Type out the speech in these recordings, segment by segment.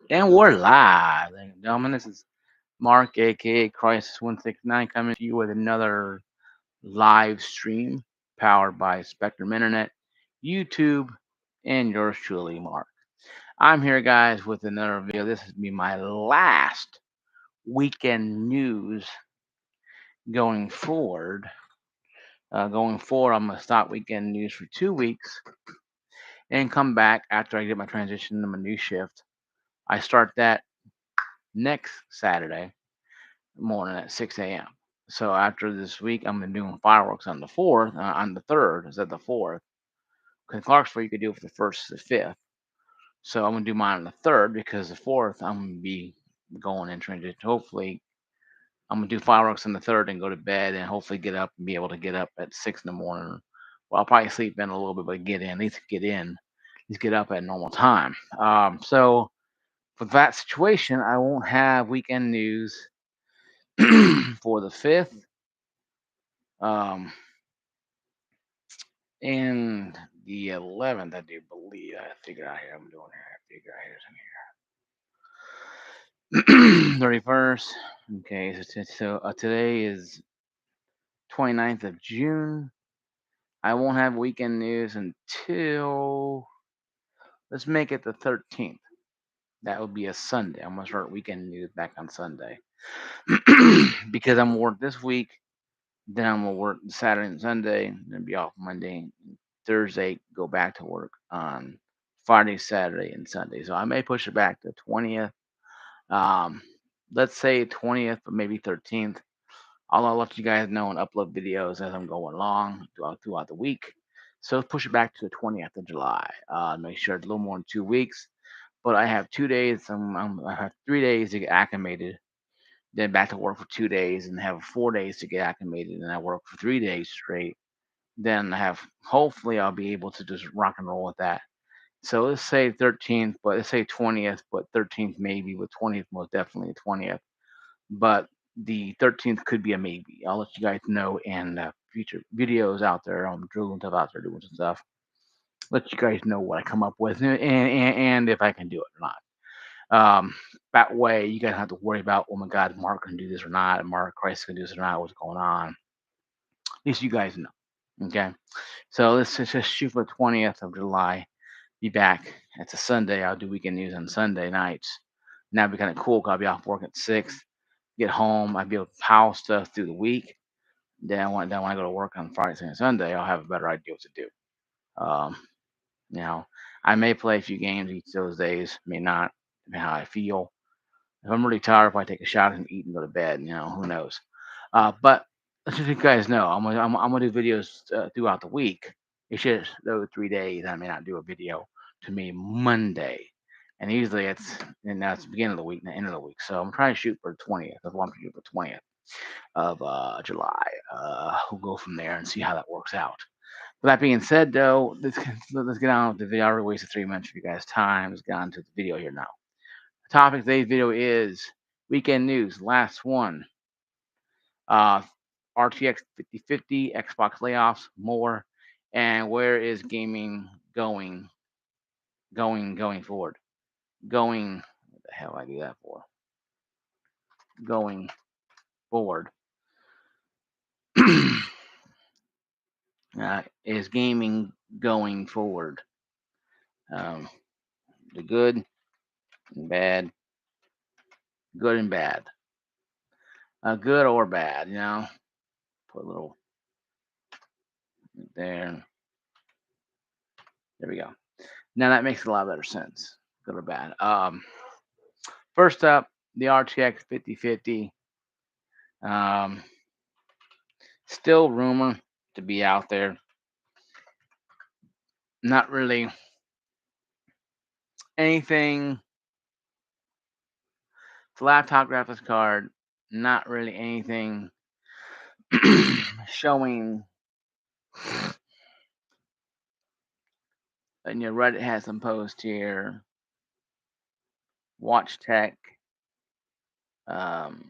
And we're live, ladies and gentlemen. This is Mark, aka Crisis169, coming to you with another live stream powered by Spectrum Internet, YouTube, and yours truly, Mark. I'm here, guys, with another video. This will be my last weekend news going forward. I'm going to stop weekend news for 2 weeks and come back after I get my transition to my new shift. I start that next Saturday morning at 6 a.m. So after this week, I'm gonna doing fireworks on the fourth, on the third, is that the fourth? Because Clarksville you could do it for the first to the fifth. So I'm gonna do mine on the third because the fourth I'm gonna be going in transition. Hopefully, I'm gonna do fireworks on the third and go to bed and hopefully get up and be able to get up at 6 in the morning. Well, I'll probably sleep in a little bit, but get in, at least get in, at least get up at normal time. So for that situation, I won't have weekend news for the fifth. Um, And the 11th, I do believe. I figure out here. I'm doing here. I figure out here's in here. 31st. Okay, so today is 29th of June. I won't have weekend news until, let's make it the 13th. That would be a Sunday. I'm going to start weekend news back on Sunday. Because I'm going to work this week. Then I'm going to work Saturday and Sunday. Then be off Monday. Thursday, go back to work on Friday, Saturday, and Sunday. So I may push it back to 20th. Um, let's say 20th, but maybe 13th. I'll let you guys know and upload videos as I'm going along throughout the week. So push it back to the 20th of July. Make sure it's a little more than 2 weeks. But I have 2 days. I have 3 days to get acclimated. Then back to work for 2 days, and have 4 days to get acclimated. And I work for 3 days straight. Then I have, hopefully I'll be able to just rock and roll with that. So let's say 13th, but let's say 20th, but 13th maybe, but 20th most definitely 20th. But the 13th could be a maybe. I'll let you guys know in future videos out there. I'm drilling stuff out there, doing some stuff. Let you guys know what I come up with and if I can do it or not. That way you guys don't have to worry about, oh my God, Mark can do this or not, and Mark Christ can do this or not, what's going on. At least you guys know. Okay. So let's just shoot for the 20th of July. Be back. It's a Sunday. I'll do weekend news on Sunday nights. And that'd be kind of cool 'cause I'll be off work at 6. Get home. I'd be able to pile stuff through the week. Then when I go to work on Friday, Saturday, and Sunday, I'll have a better idea what to do. Um, you know, I may play a few games each of those days. May not. Depending how I feel. If I'm really tired, if I take a shower and eat and go to bed, who knows. But let's just let you guys know, I'm gonna do videos throughout the week. It's just those 3 days I may not do a video to me Monday, and usually it's the beginning of the week, not the end of the week. So I'm trying to shoot for 20th. That's what I'm shooting for 20th of July. We'll go from there and see how that works out. With that being said, though, let's get on with the video. I already wasted 3 minutes of you guys' time. Let's get on to the video here now. The topic of today's video is weekend news. Last one. Uh, RTX 5050, Xbox layoffs, more, and where is gaming going forward? What the hell I do that for? Going forward. Is gaming going forward? Um, the good and bad, good and bad, good or bad. Put a little there. There we go. Now that makes a lot better sense. Good or bad. First up, the RTX 5050. Um, Still rumor to be out there. Not really anything. It's a laptop graphics card. Not really anything showing. And Reddit has some posts here. Watch Tech. Um,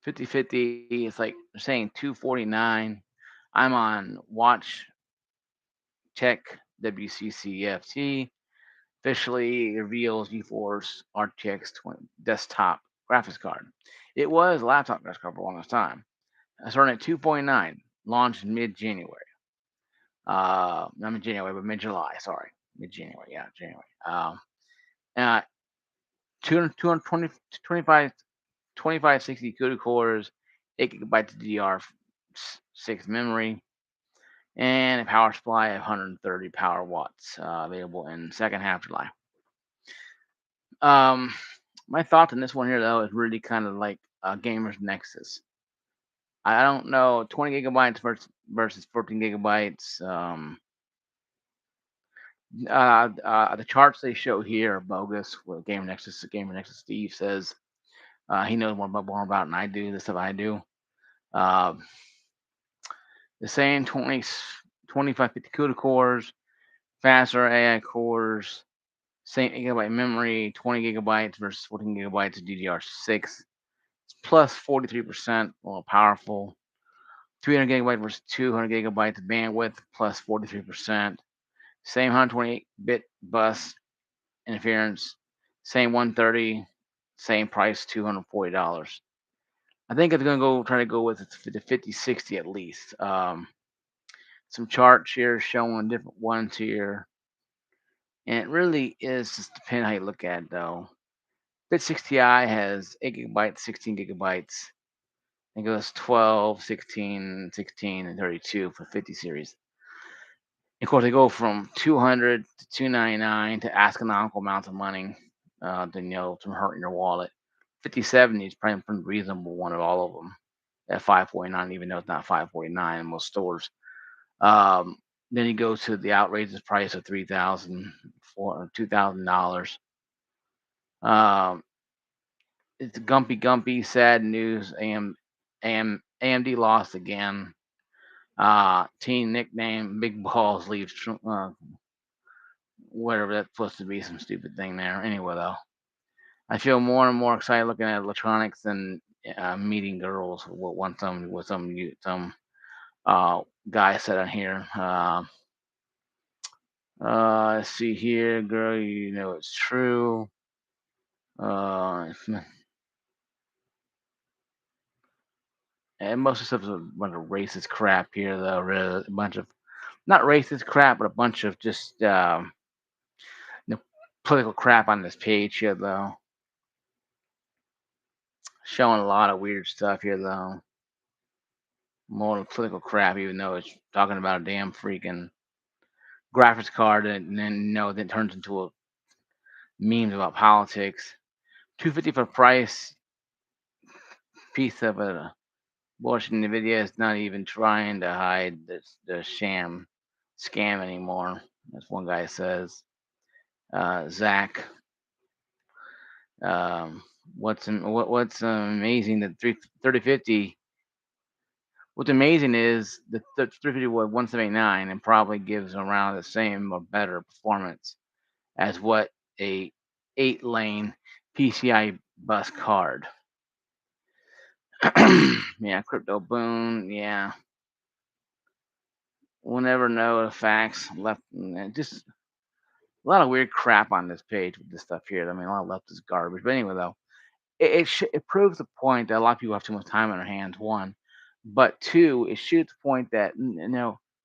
5050. It's like they're saying 249. I'm on Watch Tech WCCFT officially reveals GeForce RTX 20 desktop graphics card. It was a laptop graphics card for the longest time. Starting at 2.9, launched mid January. Not mid January, but mid July. Sorry, mid January. Yeah, January. Uh, 220, 2560 CUDA cores, 8 gigabytes of DDR6 memory, and a power supply of 130 power watts, available in second half July. Um, my thoughts on this one here though is really kind of like gamer's Nexus. I don't know, 20 gigabytes versus 14 gigabytes. The charts they show here are bogus. What Gamer Nexus Steve says he knows more about than I do. The stuff I do. Uh, the same 2550 CUDA cores, faster AI cores, same 8 gigabyte memory, 20 gigabytes versus 14 gigabytes of DDR6. It's plus 43% more powerful. 300 gigabyte versus 200 gigabytes of bandwidth, plus 43%. Same 128-bit bus interference, same 130, same price, $240. I think it's gonna go try to go with the 5060 at least. Some charts here showing different ones here, and it really is just depending how you look at it though. 5060i has 8 gigabytes, 16 gigabytes. It goes 12, 16, 16, and 32 for 50 series. Of course, they go from 200 to 299 to astronomical amounts of money, to hurting your wallet. 5070 is probably a pretty reasonable one of all of them at 549, even though it's not 549 in most stores. Then you go to the outrageous price of $2,000. It's gumpy, sad news. AMD lost again. Team nickname Big Balls leaves whatever that's supposed to be, some stupid thing there. Anyway, though, I feel more and more excited looking at electronics than meeting girls. Some guy said on here. Let's see here, girl. You know it's true. And most of the stuff is a bunch of racist crap here, though. Really, a bunch of not racist crap, but a bunch of just you know, political crap on this page here, though. Showing a lot of weird stuff here, though. More political crap, even though it's talking about a damn freaking graphics card, and then then turns into a memes about politics. 250 for price, piece of a bullshit. Nvidia is not even trying to hide the scam anymore. As one guy says. Zach, what's amazing that 3050. What's amazing is the 350 was 179 and probably gives around the same or better performance as what a 8-lane PCI bus card. Yeah, crypto boom. Yeah, we'll never know the facts. Just a lot of weird crap on this page with this stuff here. I mean, a lot of left is garbage. But anyway, though, it proves the point that a lot of people have too much time on their hands. One, but two, it shoots the point that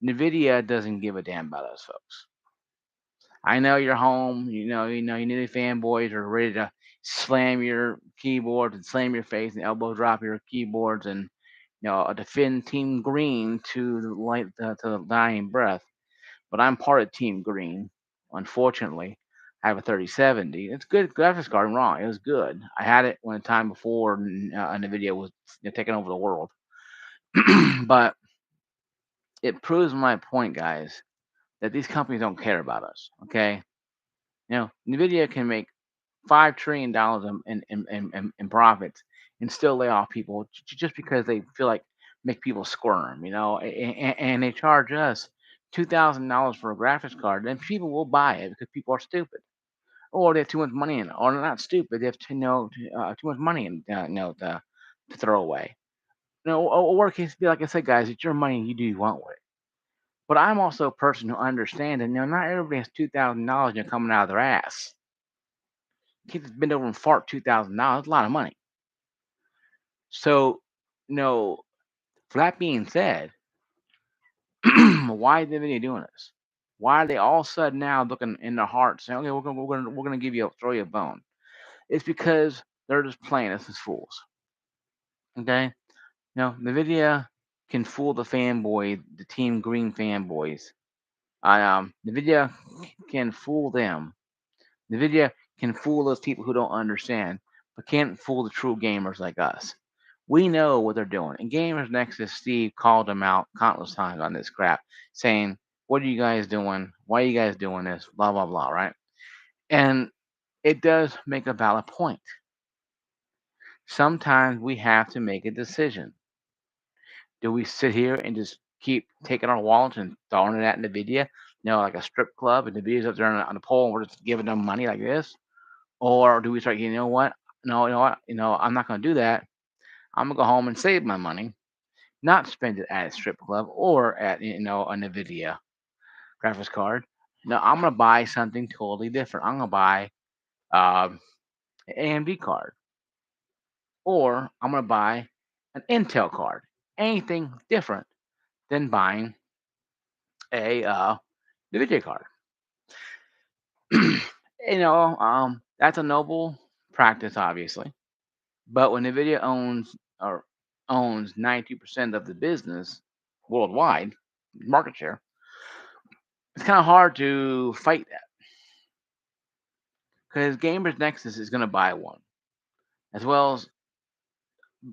Nvidia doesn't give a damn about us, folks. I know you're home. You need fanboys are ready to slam your keyboards and slam your face and elbow drop your keyboards and defend Team Green to the light to the dying breath. But I'm part of Team Green. Unfortunately, I have a 3070. It's good graphics card. I'm wrong. It was good. I had it when the time before Nvidia was taking over the world. But it proves my point, guys, that these companies don't care about us. Okay, Nvidia can make $5 trillion in profits and still lay off people just because they feel like make people squirm, and they charge us $2,000 for a graphics card, then people will buy it because people are stupid or they have too much money in it, or they're not stupid, they have too much money in to throw away. Or case be like I said, guys, it's your money, you do what you want with it. But I'm also a person who understands that not everybody has $2,000 coming out of their ass. Kids bend over and fart $2,000. That's a lot of money. So, no. For that being said, why are they doing this? Why are they all of a sudden now looking in their heart saying, "Okay, we're gonna give you throw you a bone"? It's because they're just playing us as fools. Okay, Nvidia can fool the fanboy, the Team Green fanboys. Nvidia can fool them. Nvidia can fool those people who don't understand, but can't fool the true gamers like us. We know what they're doing. And Gamers Nexus Steve called them out countless times on this crap, saying, "What are you guys doing? Why are you guys doing this? Blah blah blah." Right? And it does make a valid point. Sometimes we have to make a decision. Do we sit here and just keep taking our wallets and throwing it at NVIDIA, like a strip club, and NVIDIA's up there on the pole and we're just giving them money like this? Or do we start, what? No, I'm not going to do that. I'm going to go home and save my money, not spend it at a strip club or at, a NVIDIA graphics card. No, I'm going to buy something totally different. I'm going to buy um, an AMD card, or I'm going to buy an Intel card. Anything different than buying a NVIDIA card. That's a noble practice, obviously. But when NVIDIA owns 92% of the business worldwide market share, it's kind of hard to fight that because Gamers Nexus is going to buy one, as well as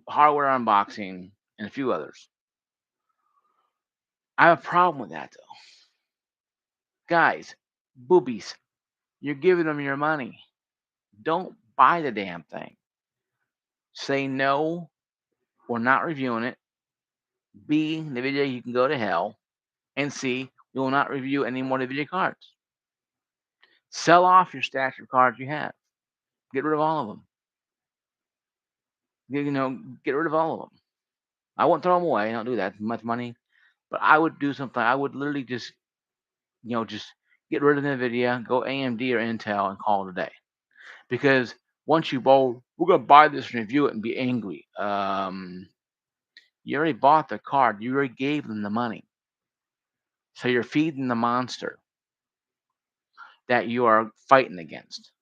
Hardware Unboxing and a few others. I have a problem with that though, guys. Boobies, you're giving them your money. Don't buy the damn thing. Say no. We're not reviewing it. B, NVIDIA, you can go to hell. And C, we will not review any more NVIDIA cards. Sell off your stash of cards you have. Get rid of all of them. Get rid of all of them. I won't throw them away. I don't do that. Much money. But I would do something. I would literally just get rid of NVIDIA, go AMD or Intel, and call it a day. Because once you bowl, we're gonna buy this and review it and be angry. You already bought the card. You already gave them the money. So you're feeding the monster that you are fighting against.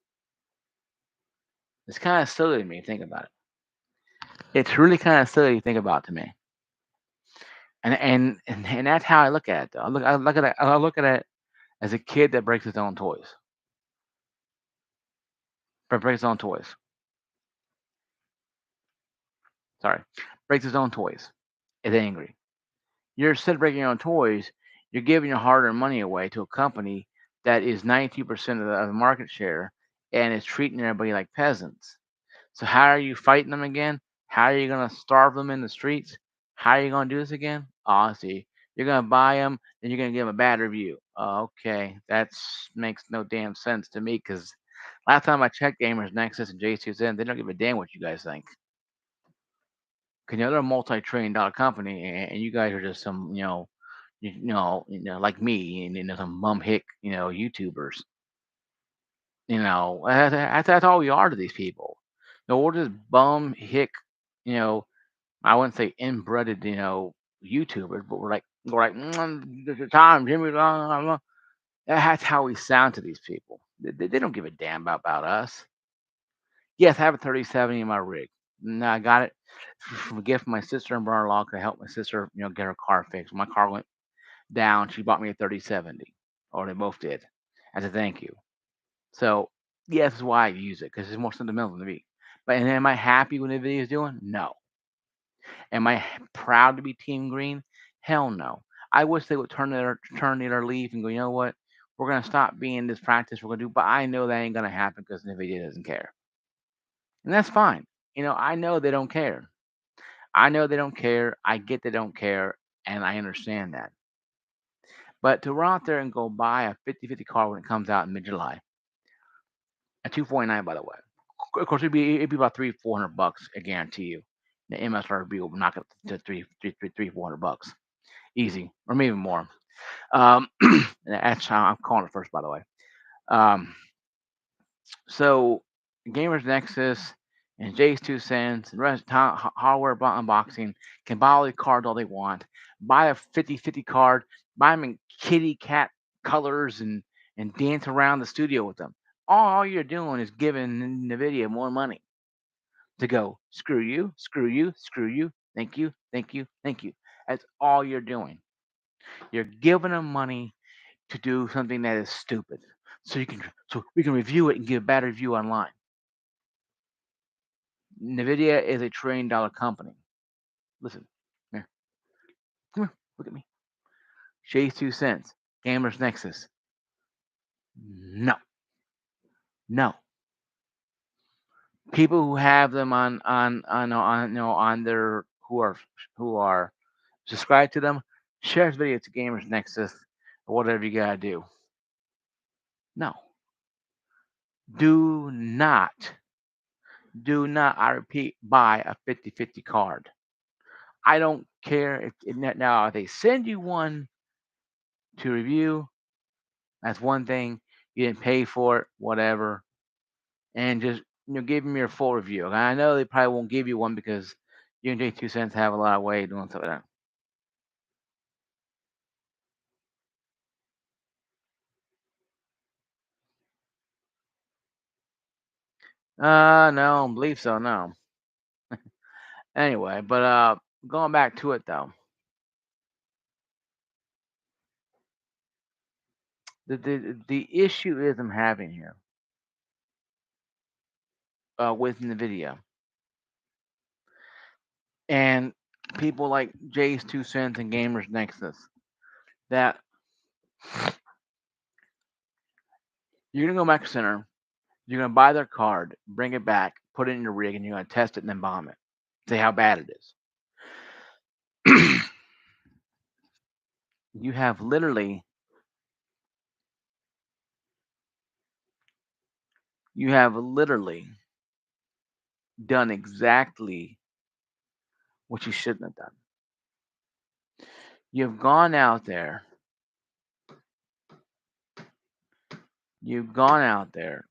It's kind of silly to me. Think about it. It's really kind of silly to think about to me. And that's how I look at it. Though. I look at it. I look at it as a kid that breaks his own toys. Breaks his own toys. Sorry, breaks his own toys. Is angry. You're instead of breaking your own toys, you're giving your hard-earned money away to a company that is 92% of the market share and is treating everybody like peasants. So how are you fighting them again? How are you gonna starve them in the streets? How are you gonna do this again? Oh, I see. You're gonna buy them, then you're gonna give them a bad review. Okay, that makes no damn sense to me. Because last time I checked, Gamers Nexus and J2Zen, they don't give a damn what you guys think. Because they're a multi-trillion-dollar company, and you guys are just some, like me, and some bum hick, YouTubers. That's all we are to these people. No, we're just bum hick, you know, I wouldn't say inbred, YouTubers, but we're like "This is time, Jimmy." Blah, blah, blah." That's how we sound to these people. They don't give a damn about us. Yes, I have a 3070 in my rig. No, I got it from a gift from my sister and brother-in-law to help my sister, get her car fixed. When my car went down, she bought me a 3070, or they both did, as a thank you. So, yes, that's why I use it because it's more sentimental to me. But and am I happy with the video is doing? No. Am I proud to be Team Green? Hell no. I wish they would turn it or leave and go. You know what? We're gonna stop being this practice. We're gonna do, but I know that ain't gonna happen because Nvidia doesn't care, and that's fine. I know they don't care. I know they don't care. I get they don't care, and I understand that. But to run out there and go buy a 50/50 car when it comes out in mid-July, at 249, by the way. Of course, it'd be about 300-400 bucks. I guarantee you. The MSRP will knock it to 300-400 bucks, easy, or maybe more. That's how I'm calling it first, by the way. Um, so Gamers Nexus and Jay's Two Cents and rest hardware unboxing can buy all the cards all they want. Buy a 50/50 card, buy them in kitty cat colors and dance around the studio with them. All you're doing is giving NVIDIA more money to go, screw you, screw you, screw you, thank you, thank you, thank you. That's all you're doing. You're giving them money to do something that is stupid. So we can review it and give a bad review online. NVIDIA is a $1 trillion company. Listen, here, come here, look at me. Shay's 2 cents, Gamers Nexus. No, no. People who have them on their who are subscribed to them, share this video to Gamers Nexus or whatever you gotta do. No, do not, do not. I repeat, buy a 50/50 card. I don't care if now if they send you one to review. That's one thing. You didn't pay for it, whatever, and just give them your full review. And I know they probably won't give you one because you and J 2 cents have a lot of way of doing stuff like that. No, I don't believe so. No. Anyway, but going back to it though, the issue is I'm having here with NVIDIA and people like Jay's 2 cents and Gamers Nexus that you're gonna go back to center, you're gonna buy their card, bring it back, put it in your rig, and you're gonna test it and then bomb it. See how bad it is. You have literally done exactly what you shouldn't have done. You've gone out there, you've gone out there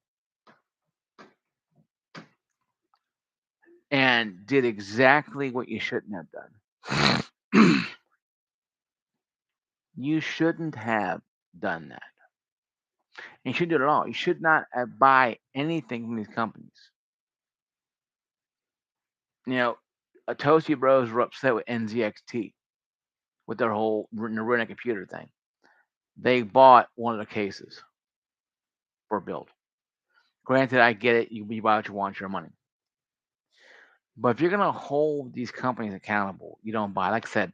and did exactly what you shouldn't have done. You shouldn't have done that. And you shouldn't do it at all. You should not buy anything from these companies. You know, Toasty Bros were upset with NZXT with their whole Rena computer thing. They bought one of the cases for a build. Granted, I get it. You buy what you want, your money. But if you're gonna hold these companies accountable, you don't buy. Like I said,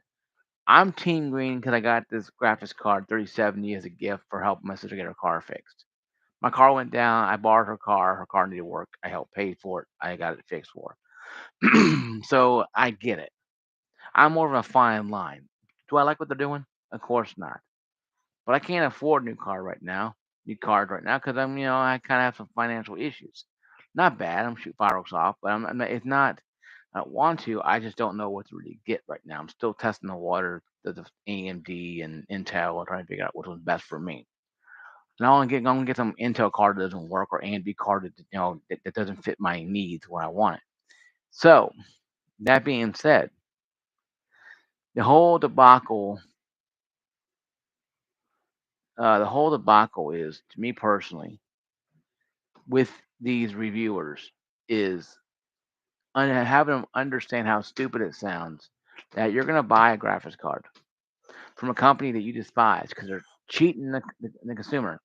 I'm Team Green because I got this graphics card 3070 as a gift for helping my sister get her car fixed. My car went down. I borrowed her car. Her car needed work. I helped pay for it. I got it fixed for her. So I get it. I'm more of a fine line. Do I like what they're doing? Of course not. But I can't afford a new card right now because I kind of have some financial issues. Not bad. I'm shooting fireworks off, but it's not. I don't want to. I just don't know what to really get right now. I'm still testing the water, the AMD and Intel, and trying to figure out which one's best for me. And I'm gonna get some Intel card that doesn't work or AMD card that doesn't fit my needs where I want it. So that being said, the whole debacle, is to me personally with these reviewers is having them understand how stupid it sounds that you're gonna buy a graphics card from a company that you despise because they're cheating the consumer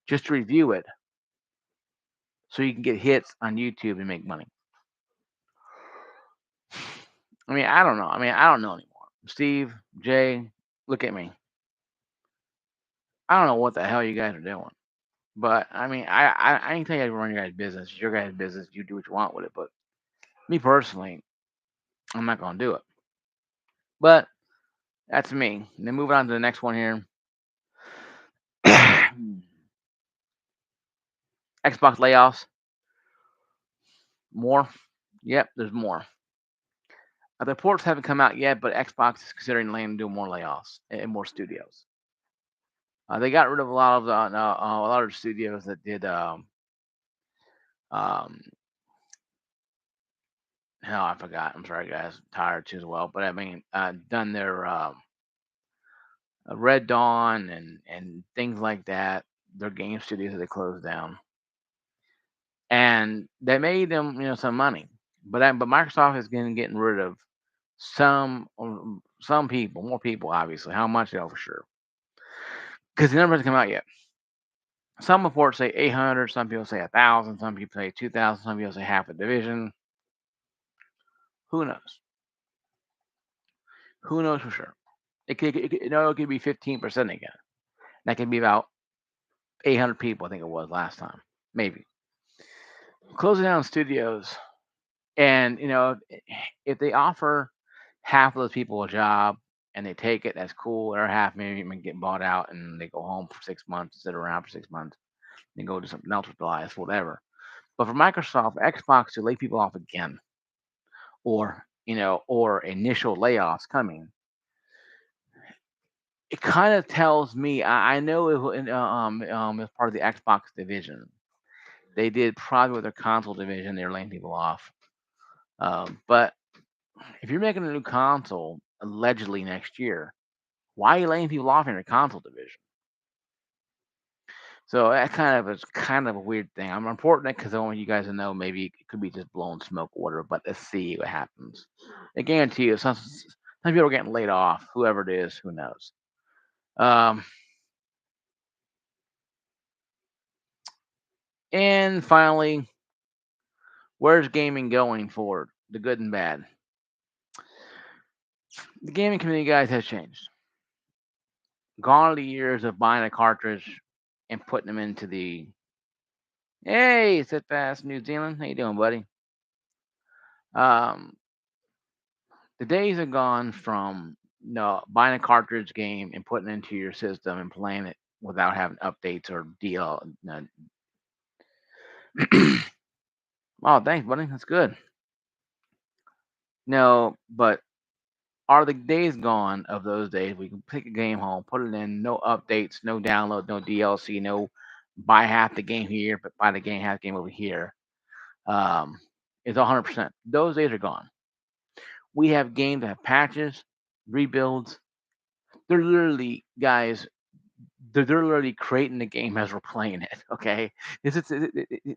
just to review it so you can get hits on YouTube and make money. I mean, I don't know. I don't know anymore. Steve, Jay, look at me. I don't know what the hell you guys are doing. But I ain't tell you how to run your guys' business. It's your guys' business. You do what you want with it. But me personally, I'm not gonna do it. But that's me. And then moving on to the next one here. Xbox layoffs. More. Yep, there's more. The reports haven't come out yet, but Xbox is considering doing more layoffs and more studios. They got rid of a lot of the no, a lot of studios that did um hell I forgot. I'm sorry guys, tired too as well. But I mean done their Red Dawn and things like that. Their game studios that they closed down, and they made them some money. But Microsoft is getting rid of some people, more people obviously. How much though for sure? Because the number hasn't come out yet. Some reports say 800, some people say 1,000, some people say 2,000, some people say half a division. Who knows? Who knows for sure? It could be 15% again. That could be about 800 people. I think it was last time, maybe. Closing down studios, and if they offer half of those people a job and they take it, that's cool. Or half maybe even get bought out and they go home for 6 months, sit around for 6 months, and go do something else with their lives, whatever. But for Microsoft, Xbox to lay people off again, or initial layoffs coming, it kind of tells me. I know as part of the Xbox division, they did probably with their console division, they're laying people off. But if you're making a new console allegedly next year, why are you laying people off in your console division? So that kind of a weird thing. I'm reporting it because I want you guys to know maybe it could be just blowing smoke water, but let's see what happens. I guarantee you, some people are getting laid off. Whoever it is, who knows? Um, and finally, where's gaming going forward? The good and bad. The gaming community, guys, has changed. Gone are the years of buying a cartridge and putting them into the hey, sit fast, New Zealand. How you doing, buddy? Um, the days are gone from no buying a cartridge game and putting it into your system and playing it without having updates or DL. Oh, thanks, buddy. That's good. No, but are the days gone of those days? We can pick a game home, put it in, no updates, no download, no DLC, no buy half the game here, but buy the game half the game over here. Um, it's 100%. Those days are gone. We have games that have patches, rebuilds. They're literally, guys, they're literally creating the game as we're playing it. Okay, this is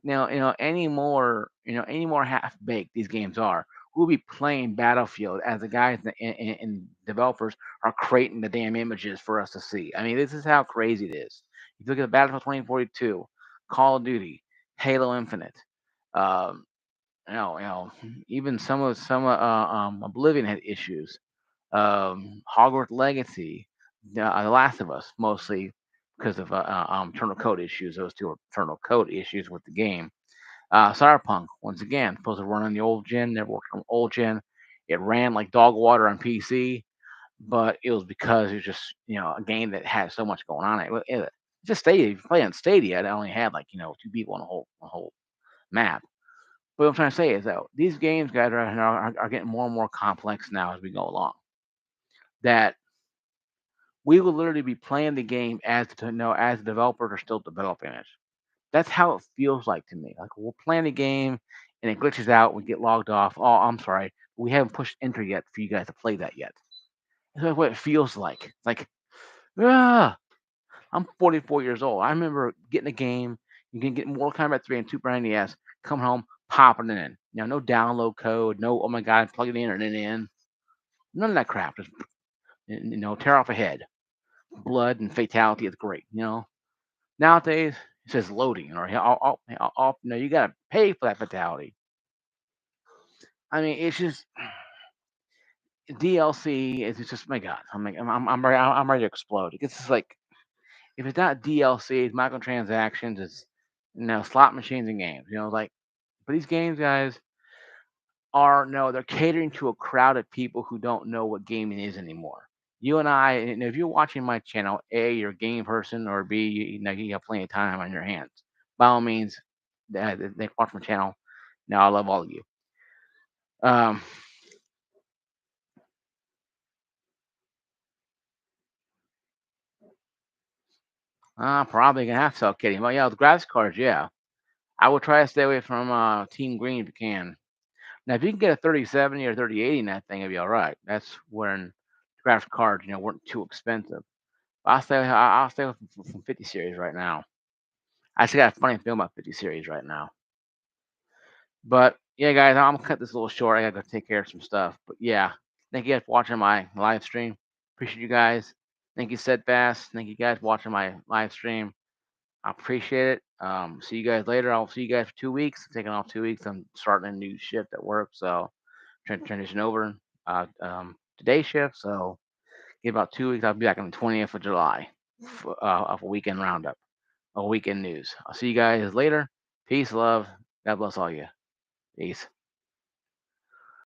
now any more half baked these games are. We'll be playing Battlefield as the guys and developers are creating the damn images for us to see. I mean, this is how crazy it is. If you look at Battlefield 2042, Call of Duty, Halo Infinite, um, even Oblivion had issues. Hogwarts Legacy, The Last of Us, mostly because of internal code issues. Those two are internal code issues with the game. Cyberpunk, once again, supposed to run on the old gen. Never worked on old gen. It ran like dog water on PC, but it was because it was just a game that had so much going on. It just Stadia. If you play on Stadia, it only had like two people on a whole map. But what I'm trying to say is that these games, guys, are getting more and more complex now as we go along. That we will literally be playing the game as the developers are still developing it. That's how it feels like to me. Like we're playing the game and it glitches out, we get logged off. Oh, I'm sorry, we haven't pushed enter yet for you guys to play that yet. That's what it feels like. It's like, ah, I'm 44 years old. I remember getting a game. You can get Mortal Kombat 3 and Super NES. Come home, popping it in. No download code. No, oh my god, plug the internet in. None of that crap. Just tear off a head. Blood and fatality is great. Nowadays, it says loading, or no, you gotta pay for that fatality. I mean, it's just DLC. It's just my God. I'm ready to explode. It's just like if it's not DLC, it's microtransactions. It's slot machines and games. But these games, guys, are no, they're catering to a crowd of people who don't know what gaming is anymore. You and I, and if you're watching my channel, A, you're a game person, or B, you have plenty of time on your hands. By all means, they watch my channel. Now I love all of you. Um, Probably gonna have to sell kitty. Well, yeah, the graphics cards, yeah. I would try to stay away from Team Green if you can. Now, if you can get a 3070 or 3080 in that thing, it'll be all right. That's when graphics cards, weren't too expensive. I'll stay with from 50 series right now. I actually got a funny feeling about 50 series right now. But yeah, guys, I'm gonna cut this a little short. I gotta go take care of some stuff. But yeah, thank you guys for watching my live stream. Appreciate you guys. Thank you, Steadfast. Thank you guys for watching my live stream. I appreciate it. See you guys later. I'll see you guys for 2 weeks. I'm taking off 2 weeks. I'm starting a new shift at work, so trying to transition over to day shift. So in about 2 weeks, I'll be back on the 20th of July of a weekend roundup, a weekend news. I'll see you guys later. Peace, love. God bless all you. Peace.